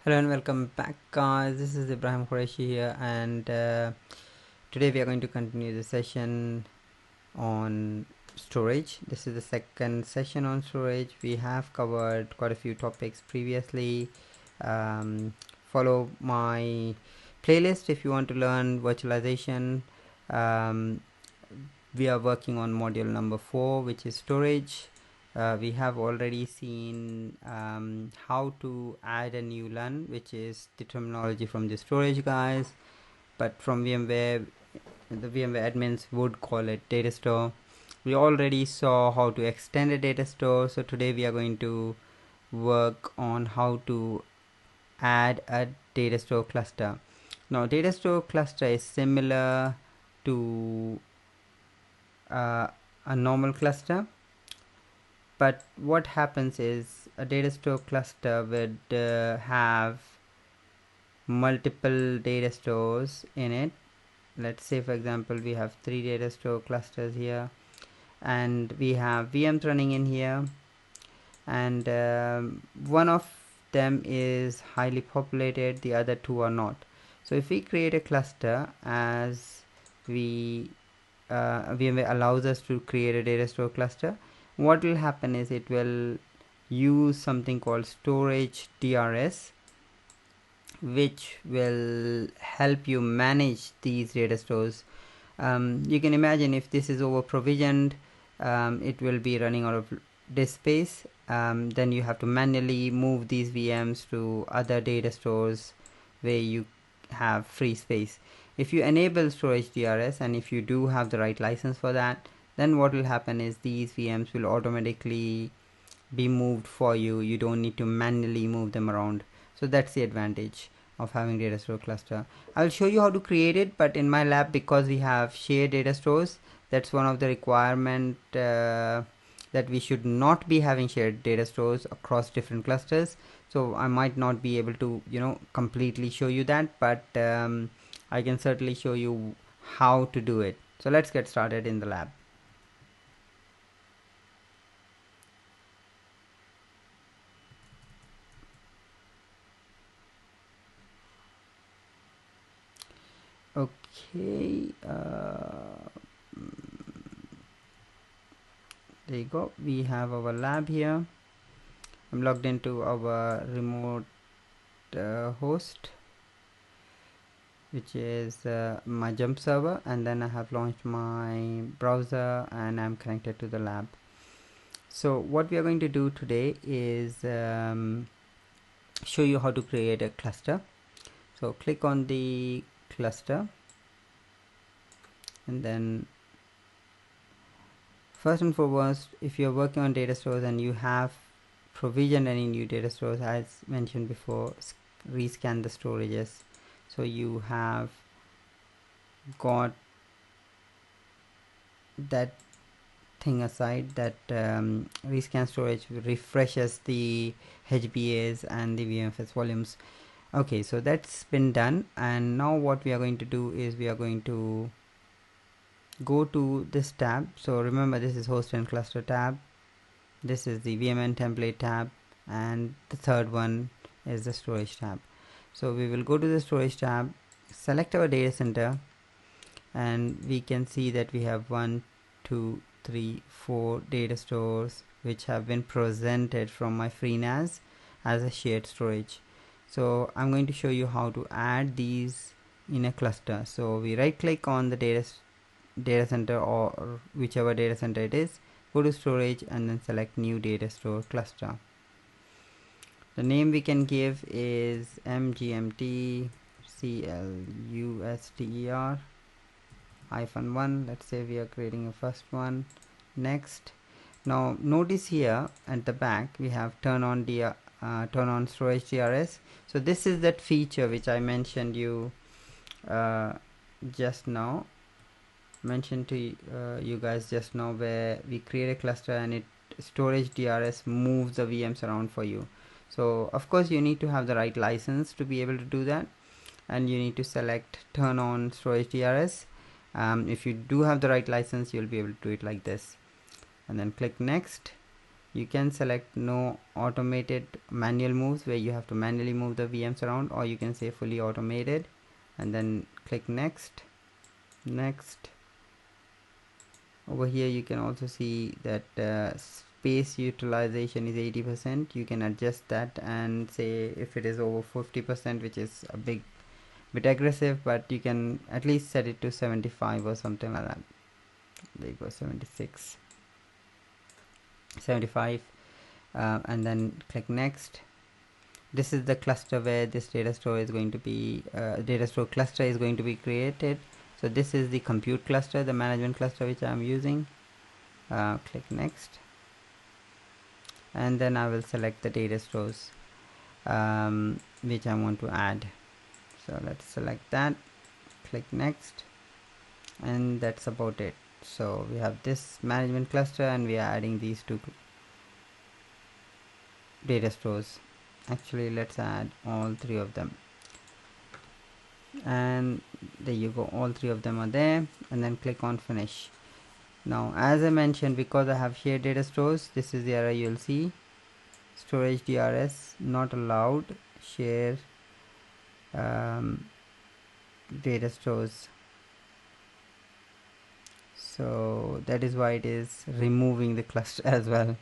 Hello and welcome back, guys. This is Ibrahim Quraishi here, and today we are going to continue the session on storage. This is the second session on storage. We have covered quite a few topics previously. Follow my playlist if you want to learn virtualization. We are working on module number 4, which is storage. We have already seen how to add a new LUN, which is the terminology from the storage guys, but from VMware, the VMware admins would call it datastore. We already saw how to extend a datastore, so today we are going to work on how to add a datastore cluster. Now, datastore cluster is similar to a normal cluster, but what happens is a datastore cluster would have multiple data stores in it. Let's say, for example, we have 3 datastore clusters here, and we have VMs running in here, and one of them is highly populated, the other 2 are not. So if we create a cluster, as VMware allows us to create a datastore cluster, what will happen is it will use something called storage DRS, which will help you manage these data stores. You can imagine if this is over provisioned, it will be running out of disk space. Then you have to manually move these VMs to other data stores where you have free space. If you enable storage DRS, and if you do have the right license for that, then what will happen is these VMs will automatically be moved for you. You don't need to manually move them around. So that's the advantage of having data store cluster. I'll show you how to create it, but in my lab, because we have shared data stores, that's one of the requirement that we should not be having shared data stores across different clusters. So I might not be able to completely show you that, but I can certainly show you how to do it. So let's get started in the lab. Okay, there you go. We have our lab here. I'm logged into our remote host, which is my jump server, and then I have launched my browser and I'm connected to the lab. So what we are going to do today is show you how to create a cluster. So click on the cluster, and then first and foremost, if you're working on data stores and you have provisioned any new data stores, as mentioned before, rescan the storages. So you have got that thing aside, that rescan storage refreshes the HBAs and the VMFS volumes. Okay, so that's been done, and now what we are going to do is we are going to go to this tab. So remember, this is host and cluster tab, this is the VMN template tab, and the third one is the storage tab. So we will go to the storage tab, select our data center, and we can see that we have 1, 2, 3, 4 data stores which have been presented from my FreeNAS as a shared storage. So I'm going to show you how to add these in a cluster. So we right click on the data center, or whichever data center it is, go to storage and then select new data store cluster. The name we can give is mgmt cluster -1. Let's say we are creating a first one. Next. Now notice here at the back we have turn on storage DRS. So this is that feature which I mentioned you just now, mentioned to you guys just now, where we create a cluster and storage DRS moves the VMs around for you. So of course you need to have the right license to be able to do that, and you need to select turn on storage DRS. If you do have the right license, you'll be able to do it like this, and then click next. You can select no automated manual moves, where you have to manually move the VMs around, or you can say fully automated, and then click next. Over here you can also see that space utilization is 80%. You can adjust that and say if it is over 50%, which is a bit aggressive, but you can at least set it to 75 or something like that. There you go, 75, and then click next. This is the cluster where this data store is going to be data store cluster is going to be created. So this is the compute cluster, the management cluster, which I am using. Click next, and then I will select the data stores which I want to add. So let's select that, click next, and that's about it. So we have this management cluster, and we are adding these two data stores. Actually, let's add all three of them, and there you go, all three of them are there, and then click on finish. Now, as I mentioned, because I have shared data stores, this is the error you'll see. Storage DRS not allowed, share data stores. So that is why it is removing the cluster as well.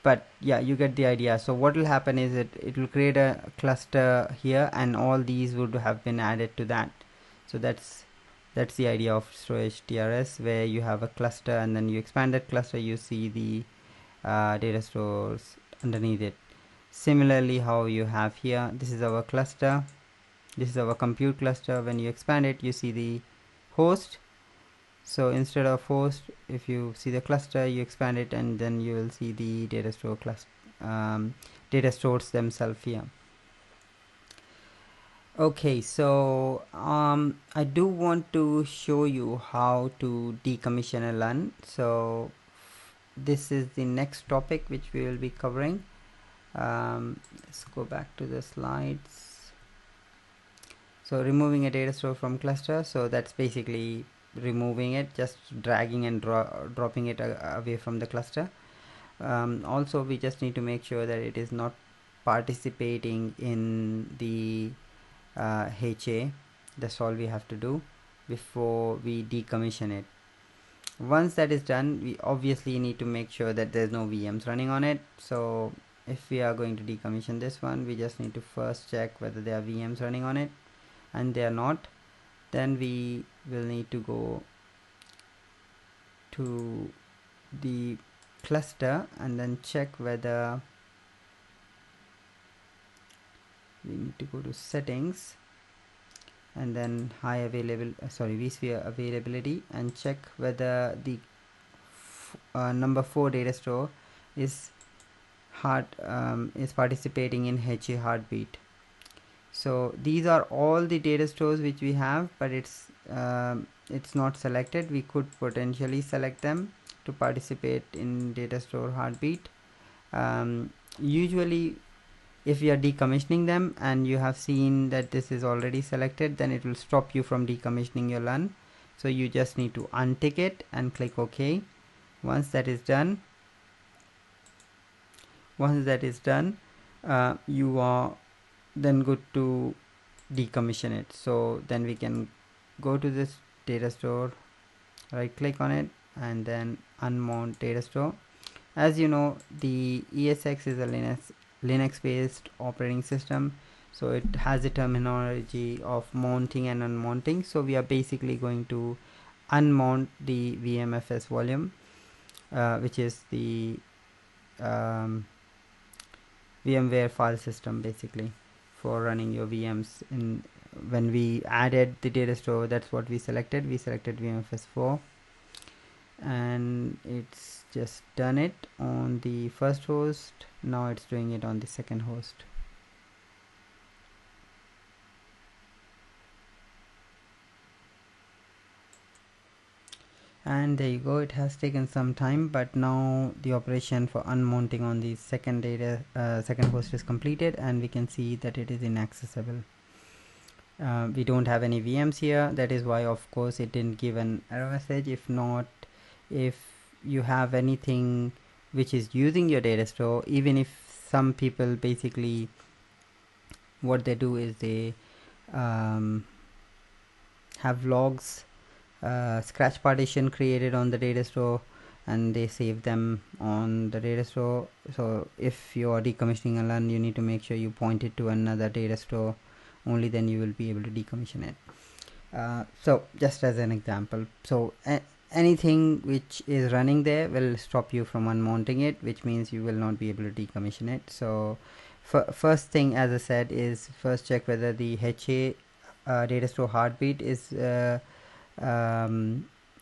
But yeah, you get the idea. So what will happen is it will create a cluster here, and all these would have been added to that. So that's the idea of storage DRS, where you have a cluster, and then you expand that cluster, you see the data stores underneath it. Similarly, how you have here, this is our cluster, this is our compute cluster. When you expand it, you see the host. So instead of host, if you see the cluster, you expand it, and then you will see the data store cluster, data stores themselves here. Okay, so I do want to show you how to decommission a LUN. So this is the next topic which we will be covering. Let's go back to the slides. So removing a data store from cluster, so that's basically removing it, just dragging and dropping it away from the cluster. Also, we just need to make sure that it is not participating in the HA. That's all we have to do before we decommission it. Once that is done, we obviously need to make sure that there's no VMs running on it. So if we are going to decommission this one, we just need to first check whether there are VMs running on it, and they are not. Then we will need to go to the cluster and then check whether we need to go to settings, and then vSphere availability, and check whether the number 4 data store is participating in HA heartbeat. So these are all the data stores which we have, but it's not selected. We could potentially select them to participate in data store heartbeat. Usually if you are decommissioning them and you have seen that this is already selected, then it will stop you from decommissioning your LUN. So you just need to untick it and click OK. Once that is done, you are then good to decommission it. So then we can go to this data store, right click on it, and then unmount data store. As you know, the ESX is a Linux based operating system, so it has the terminology of mounting and unmounting. So we are basically going to unmount the VMFS volume, which is the VMware file system basically for running your VMs. When we added the data store, that's what we selected. We selected VMFS4, and it's just done it on the first host. Now it's doing it on the second host. And there you go, it has taken some time, but now the operation for unmounting on the second host is completed, and we can see that it is inaccessible. We don't have any VMs here. That is why, of course, it didn't give an error message. If you have anything which is using your data store, even if some people basically what they do is they have logs, scratch partition created on the data store, and they save them on the data store. So if you are decommissioning a LUN, you need to make sure you point it to another data store, only then you will be able to decommission it. So just as an example, so anything which is running there will stop you from unmounting it, which means you will not be able to decommission it. So first thing, as I said, is first check whether the HA data store heartbeat is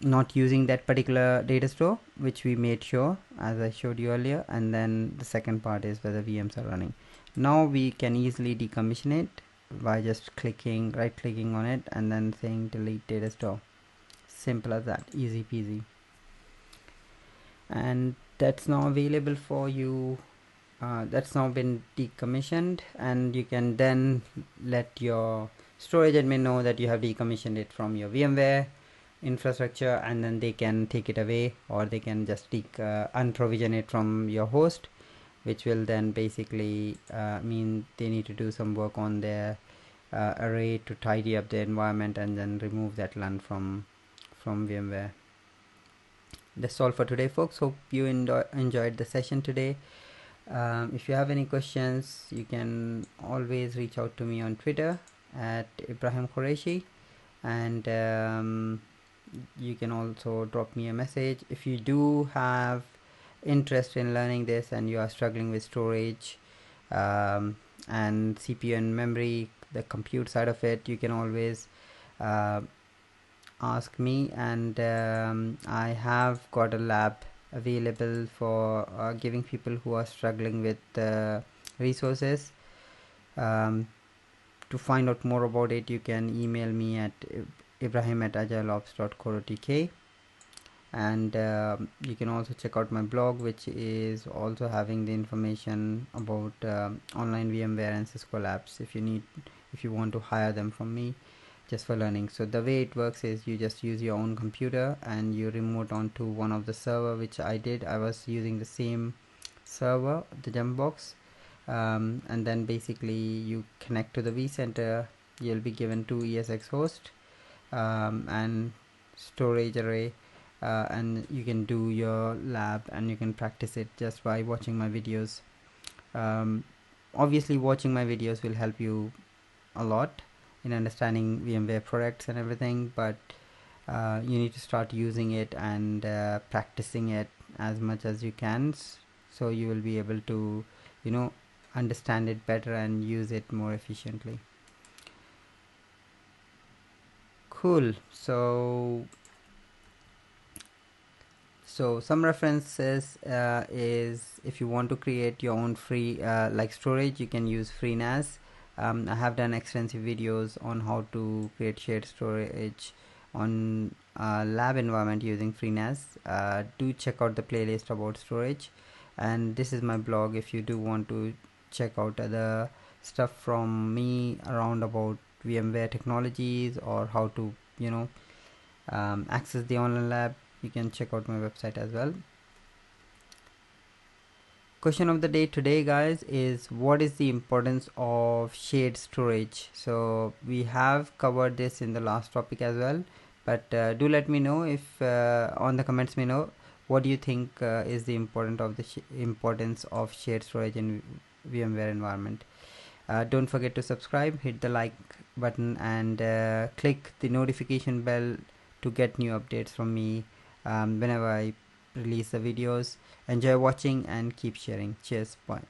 not using that particular data store, which we made sure as I showed you earlier. And then the second part is whether VMs are running. Now we can easily decommission it by just right clicking on it and then saying delete data store. Simple as that, easy peasy. And that's now available for you. That's now been decommissioned, and you can then let your storage admin know that you have decommissioned it from your VMware infrastructure, and then they can take it away, or they can just unprovision it from your host, which will then basically mean they need to do some work on their array to tidy up the environment and then remove that LUN from VMware. That's all for today, folks. Hope you enjoyed the session today. If you have any questions, you can always reach out to me on Twitter at Ibrahim Quraishi, and you can also drop me a message if you do have interest in learning this and you are struggling with storage and CPU and memory, the compute side of it. You can always ask me, and I have got a lab available for giving people who are struggling with resources. To find out more about it, you can email me at ibrahim@agileops.co.uk, and you can also check out my blog, which is also having the information about online VMware and Cisco labs if you want to hire them from me just for learning. So the way it works is you just use your own computer and you remote onto one of the server, which I did. I was using the same server, the jump box, and then basically you connect to the vCenter. You'll be given 2 ESX hosts and storage array, and you can do your lab and you can practice it just by watching my videos. Obviously watching my videos will help you a lot in understanding VMware products and everything, but you need to start using it and practicing it as much as you can, so you will be able to understand it better and use it more efficiently. Cool. So some references is if you want to create your own free like storage, you can use FreeNAS. I have done extensive videos on how to create shared storage on lab environment using FreeNAS. Do check out the playlist about storage, and this is my blog if you do want to check out other stuff from me around about VMware technologies or how to access the online lab. You can check out my website as well. Question of the day today, guys, is what is the importance of shared storage? So we have covered this in the last topic as well, but do let me know if on the comments below what do you think is the importance of shared storage in VMware environment. Don't forget to subscribe, hit the like button, and click the notification bell to get new updates from me whenever I release the videos. Enjoy watching and keep sharing. Cheers, bye.